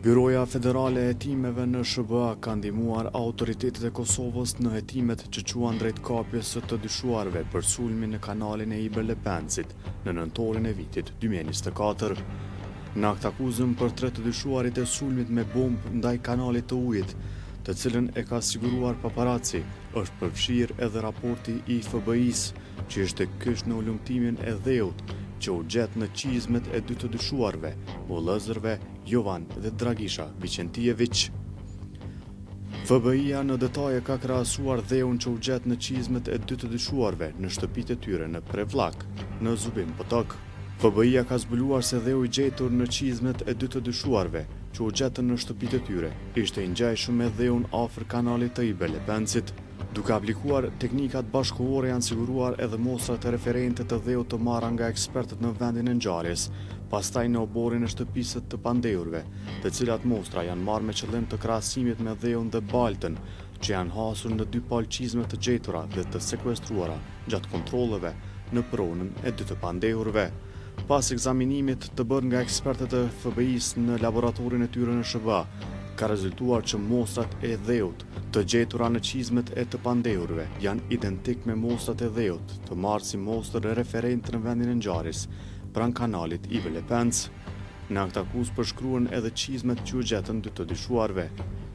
Byroja Federale e Hetimeve në SBA ka ndihmuar autoritetet e Kosovës në hetimet që quan drejt kapjes së të dyshuarve për sulmin në kanalin e Iber Lepencit në nëntorin e vitit 2024. Në akt akuzën për 3 të dyshuarit e sulmit me bombë ndaj kanalit të ujit, të cilën e ka siguruar paparaci, është përfshirë edhe raporti i FBI-s, që ishte kysh në ulëmtimin e dheut, që u gjet në qizmet e 2 të dyshuarve, vëllezërve Jovan dhe Dragisha Vicentijevic. FBI-a në detaje ka krahasuar dheun që u gjet në qizmet e 2 të dyshuarve në shtëpitë e tyre në Prevlak, në Zubin Potok. FBI-a ka zbuluar se dheu i gjetur në qizmet e 2 të dyshuarve, që u gjetën në shtëpitë e tyre, ishte i ngjajshëm me dheun afër kanalit të Iber Lepencit. Duke aplikuar teknikat bashkëkohore janë siguruar edhe mostrat e referente të dheut të marra nga ekspertët në vendin e ngjarjes, pastaj në oborin e shtëpisë të pandehurve, të cilat mostra janë marrë me qëllim të krahasimit me dheun dhe baltën, që janë hasur në 2 palë qizme të gjetura dhe të sekuestruara gjatë kontrolleve në pronën e 2 të pandehurve. Pas ekzaminimit të bërë nga ekspertët e FBI-s në laboratorin e tyre në SBA, ka rezultuar që mostrat e dheut të gjetura në qizmet e të pandehurve janë identik me mostrat e dheut të marrë si mostrë referent në vendin e ngjarjes pranë kanalit Iber Lepenc. Në akt akuzë përshkruan edhe qizmet që u gjetën 2 të dyshuarve,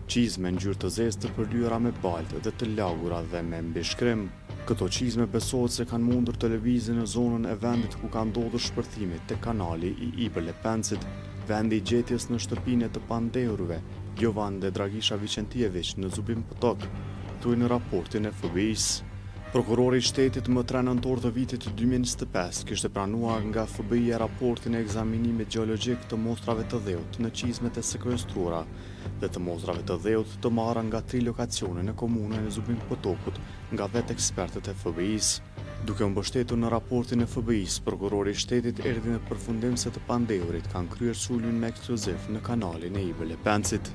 qizme ngjyrë të zezë të përlyera me baltë dhe të lagura dhe me mbishkrim. Këto qizme besohet se kanë mundur të lëvizin në zonën e vendit ku ka ndodhur shpërthimi te kanali i Iber Lepencit, vendi i gjetjes në shtëpinë e të pandehurve Jovan dhe Dragisha Vicentijevic në Zubin Potok, thuaj në raportin e FBI-s. Prokurori i shtetit më 3 nëntor të vitit 2025 kishte pranuar nga FBI raportin e ekzaminimit gjeologjik të mostrave të dheut në qizmet e sekuestruara dhe të mostrave të dheut të marra nga 3 lokacione në komunën e Zubin Potokut nga vetë ekspertët e FBI-s. Duke u mbështetur në raportin e FBI-s, prokurori i shtetit erdhi në përfundim se të pandehurit kanë kryer sulmin me eksploziv në kanalin e Iber Lepencit.